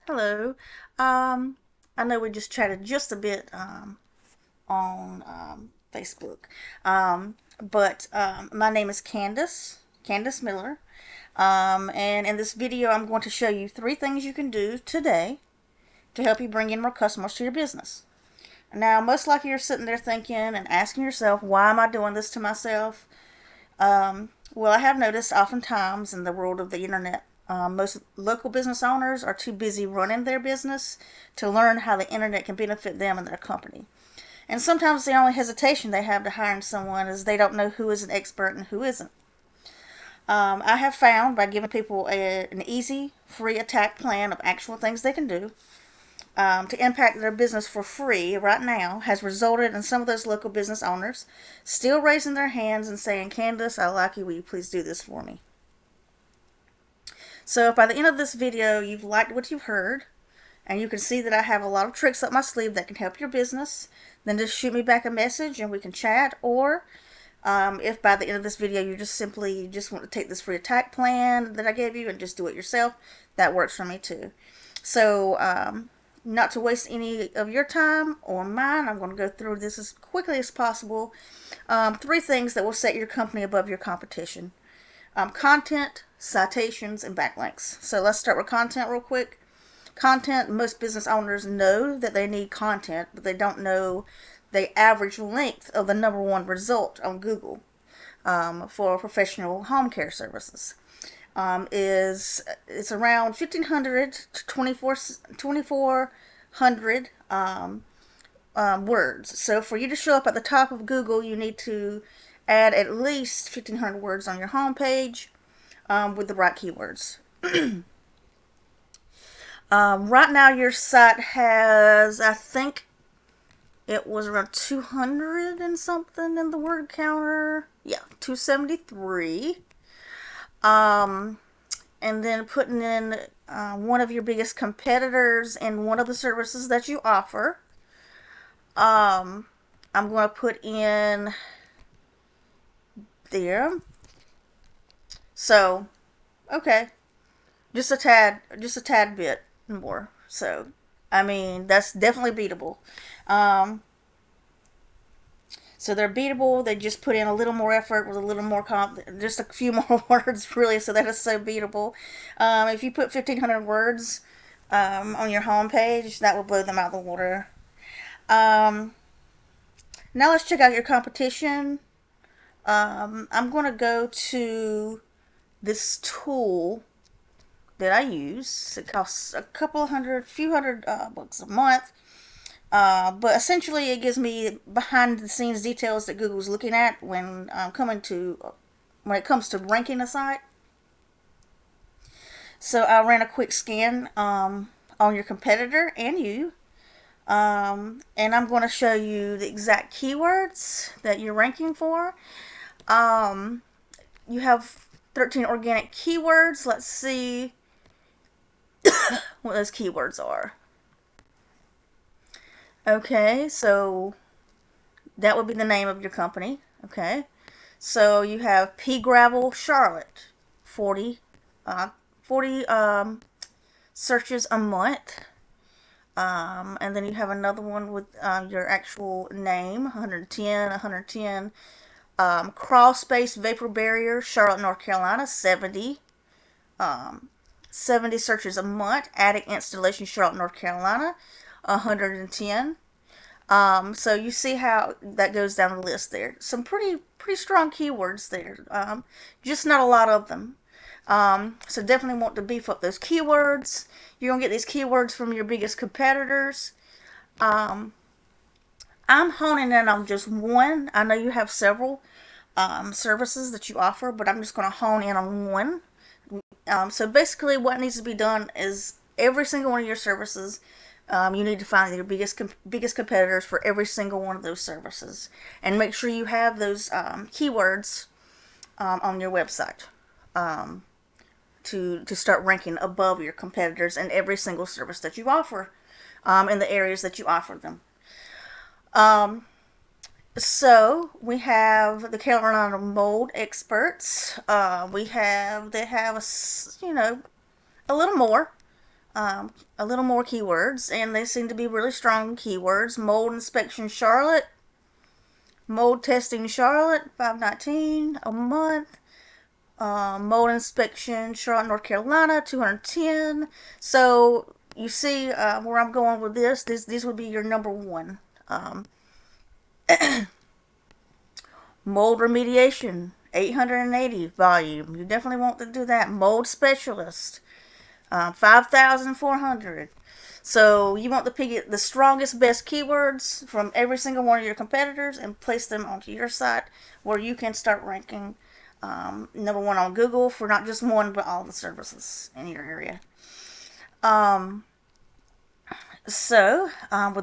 Hello. I know we just chatted just a bit on Facebook, but my name is Candace Miller, and in this video I'm going to show you 3 things you can do today to help you bring in more customers to your business. Now, most likely you're sitting there thinking and asking yourself, why am I doing this to myself? Well, I have noticed oftentimes in the world of the internet, most local business owners are too busy running their business to learn how the internet can benefit them and their company. And sometimes the only hesitation they have to hiring someone is they don't know who is an expert and who isn't. I have found by giving people an easy, free attack plan of actual things they can do to impact their business for free right now has resulted in some of those local business owners still raising their hands and saying, Candace, I like you. Will you please do this for me? So if by the end of this video you've liked what you've heard and you can see that I have a lot of tricks up my sleeve that can help your business, then just shoot me back a message and we can chat. Or if by the end of this video you just want to take this free attack plan that I gave you and just do it yourself, that works for me too. So not to waste any of your time or mine, I'm going to go through this as quickly as possible. 3 things that will set your company above your competition. Content, citations, and backlinks. So let's start with content real quick. Content, most business owners know that they need content, but they don't know the average length of the #1 result on Google for professional home care services. It's around 1,500 to 2,400 words. So for you to show up at the top of Google, you need to add at least 1,500 words on your homepage with the right keywords. Right now, your site has, I think it was around 200 and something in the word counter. Yeah, 273. And then putting in one of your biggest competitors and one of the services that you offer. I'm going to put in there. So, okay, just a tad bit more. So, I mean, that's definitely beatable. So they're beatable. They just put in a little more effort with a little more just a few more words, really. So that is so beatable. If you put 1,500 words on your homepage, that will blow them out of the water. Now let's check out your competition. I'm going to go to this tool that I use. It costs a few hundred bucks a month. But essentially, it gives me behind-the-scenes details that Google's looking at when it comes to ranking a site. So I ran a quick scan on your competitor and you, and I'm going to show you the exact keywords that you're ranking for. You have 13 organic keywords. Let's see what those keywords are. Okay, so that would be the name of your company. Okay, so you have pea gravel Charlotte, 40 searches a month. And then you have another one with your actual name, 110. Crawl space vapor barrier, Charlotte, North Carolina, 70. 70 searches a month. Attic installation, Charlotte, North Carolina, 110. So you see how that goes down the list there. Some pretty strong keywords there. Just not a lot of them. So definitely want to beef up those keywords. You're going to get these keywords from your biggest competitors. I'm honing in on just one. I know you have several services that you offer, but I'm just going to hone in on one. So basically what needs to be done is every single one of your services, you need to find your biggest competitors for every single one of those services. And make sure you have those keywords on your website. To start ranking above your competitors in every single service that you offer in the areas that you offer them. So we have the Carolina mold experts. They have a little more. a little more keywords, and they seem to be really strong keywords. Mold inspection Charlotte, mold testing Charlotte, $5.19 a month. Mold inspection Charlotte, North Carolina, $210. So you see where I'm going with this. These would be your number one. Mold remediation, 880 volume. You definitely want to do that. Mold specialist, 5,400. So you want to pick the strongest, best keywords from every single one of your competitors and place them onto your site where you can start ranking number one on Google for not just one but all the services in your area. With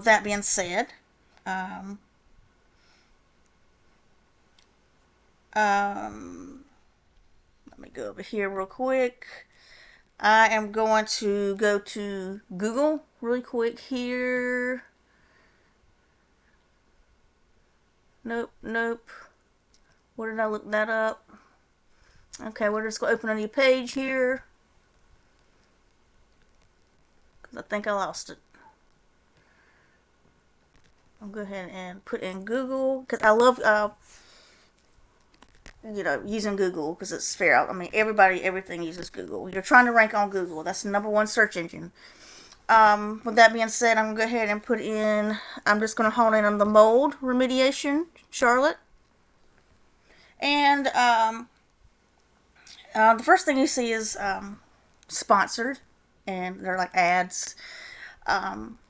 that being said, let me go over here real quick. I am going to go to Google really quick here. Nope. Where did I look that up? Okay, we're just going to open a new page here. Because I think I lost it. I'll go ahead and put in Google. Because I love, using Google because it's fair. I mean, everything uses Google. You're trying to rank on Google. That's the number one search engine. With that being said, I'm going to go ahead and put in, I'm just going to hone in on the mold remediation, Charlotte. And the first thing you see is sponsored, and they're like ads.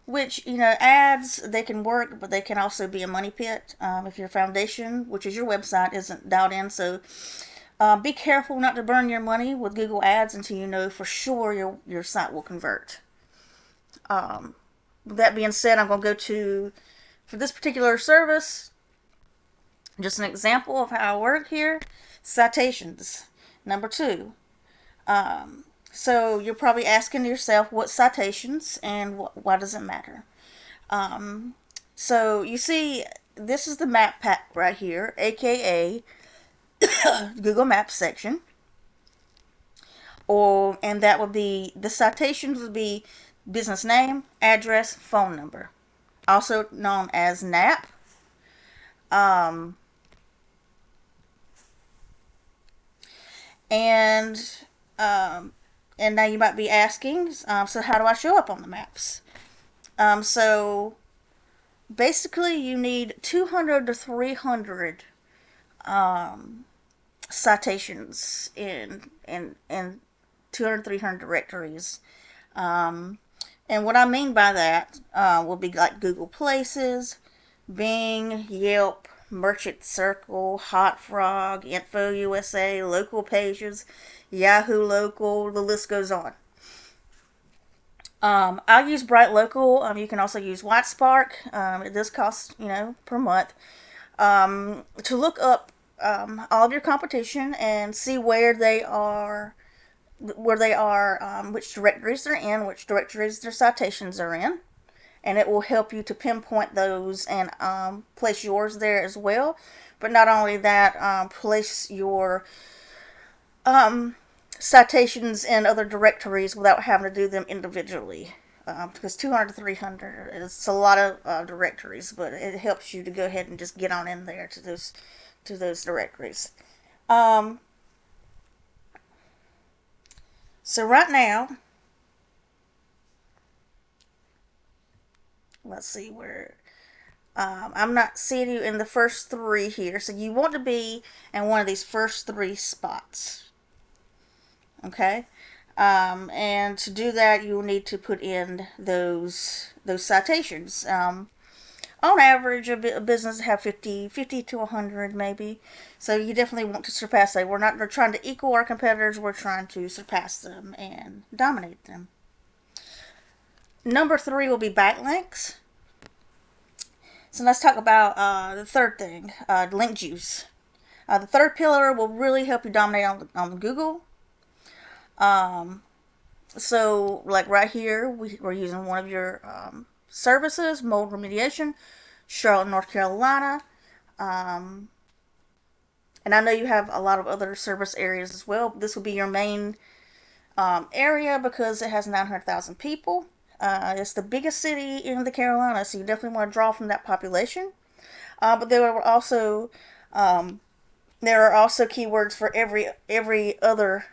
Which, ads, they can work, but they can also be a money pit if your foundation, which is your website, isn't dialed in. So be careful not to burn your money with Google Ads until you know for sure your site will convert. With that being said, I'm going to go for this particular service, just an example of how I work here, citations. Number 2. So you're probably asking yourself what citations and why does it matter? So you see, this is the map pack right here, aka Google Maps section. And that would be, the citations would be business name, address, phone number, also known as NAP. And now you might be asking, so how do I show up on the maps? So basically you need 200 to 300 citations in 200 300 directories. And what I mean by that will be like Google Places, Bing, Yelp, Merchant Circle, Hot Frog, Info USA, Local Pages, Yahoo Local, the list goes on. I use Bright Local. You can also use White Spark. It does cost, per month. To look up all of your competition and see where they are, which directories they're in, which directories their citations are in. And it will help you to pinpoint those and place yours there as well. But not only that, place your citations in other directories without having to do them individually. Because 200 to 300 is a lot of directories, but it helps you to go ahead and just get on in there to those directories. So right now, let's see where, I'm not seeing you in the first 3 here, so you want to be in one of these first 3 spots. Okay, and to do that, you'll need to put in those citations. On average, a business have 50 to 100 maybe. So you definitely want to surpass that. We're not trying to equal our competitors. We're trying to surpass them and dominate them. Number 3 will be backlinks. So let's talk about the third thing, link juice. The third pillar will really help you dominate on Google. So like right here, we're using one of your services, mold remediation, Charlotte, North Carolina. And I know you have a lot of other service areas as well. This will be your main area because it has 900,000 people. It's the biggest city in the Carolinas, so you definitely want to draw from that population. But um, there are also keywords for every other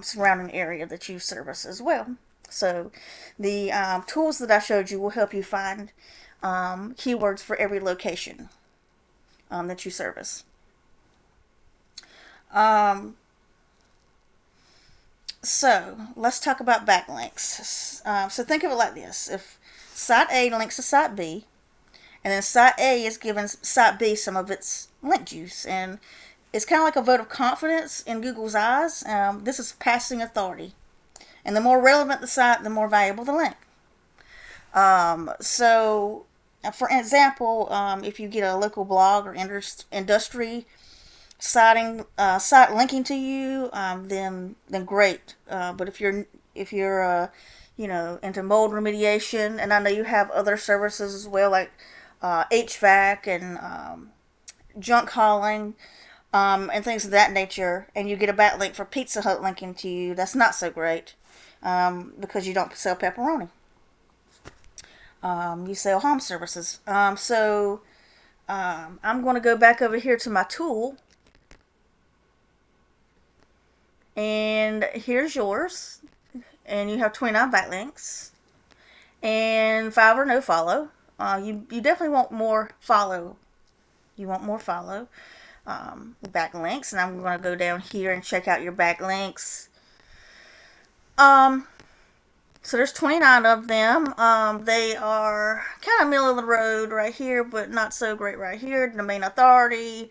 surrounding area that you service as well. So the tools that I showed you will help you find keywords for every location that you service. Um, so let's talk about backlinks. So think of it like this: if Site A links to Site B, and then Site A is giving Site B some of its link juice, and it's kind of like a vote of confidence in Google's eyes. This is passing authority, and the more relevant the site, the more valuable the link. So, for example, if you get a local blog or industry site linking to you, then great. But if you're into mold remediation, and I know you have other services as well, like HVAC and junk hauling, and things of that nature, and you get a backlink for Pizza Hut linking to you, that's not so great because you don't sell pepperoni. You sell home services. I'm going to go back over here to my tool, and here's yours, and you have 29 backlinks, and 5 or no follow. You definitely want more follow. You want more follow backlinks, and I'm going to go down here and check out your backlinks. So there's 29 of them. They are kind of middle of the road right here, but not so great right here. Domain authority.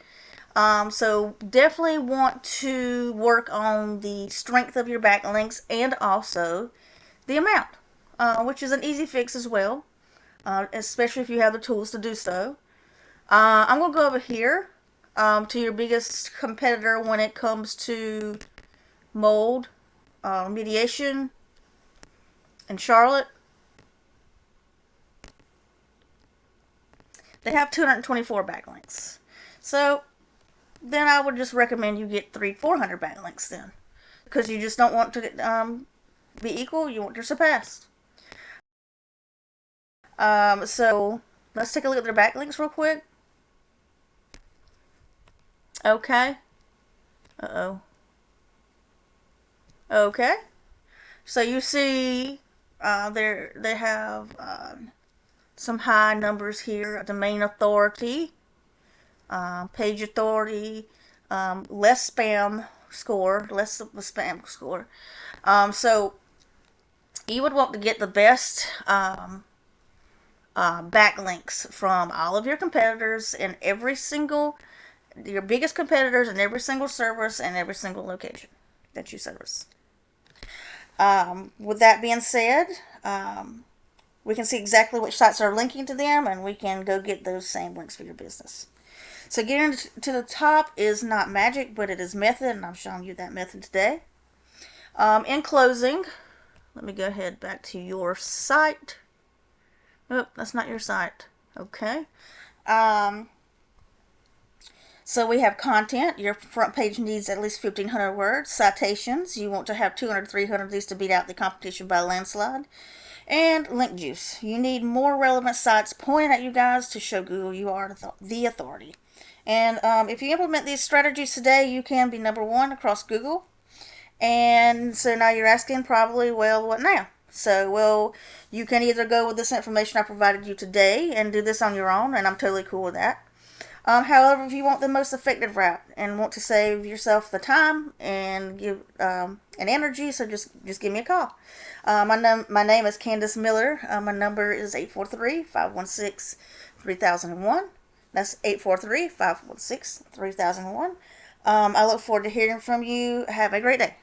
So definitely want to work on the strength of your backlinks and also the amount, which is an easy fix as well, especially if you have the tools to do so. I'm going to go over here to your biggest competitor when it comes to mold remediation in Charlotte. They have 224 backlinks. So then I would just recommend you get 400 backlinks then, because you just don't want to be equal. You want to surpass. So let's take a look at their backlinks real quick. Okay. Uh-oh. Okay. So you see they have some high numbers here: domain authority, page authority, less spam score, less of the spam score. So you would want to get the best backlinks from all of your competitors in your biggest competitors in every single service and every single location that you service. With that being said, we can see exactly which sites are linking to them, and we can go get those same links for your business. So getting to the top is not magic, but it is method, and I'm showing you that method today. In closing, let me go ahead back to your site. Oh, that's not your site. Okay. So we have content. Your front page needs at least 1,500 words. Citations. You want to have 200, 300 of these to beat out the competition by a landslide. And link juice. You need more relevant sites pointing at you guys to show Google you are the authority. And if you implement these strategies today, you can be #1 across Google. And so now you're asking probably, well, what now? So, well, you can either go with this information I provided you today and do this on your own, and I'm totally cool with that. However, if you want the most effective route and want to save yourself the time and give and energy, so just give me a call. My name is Candace Miller. My number is 843-516-3001. That's 843-516-3001. I look forward to hearing from you. Have a great day.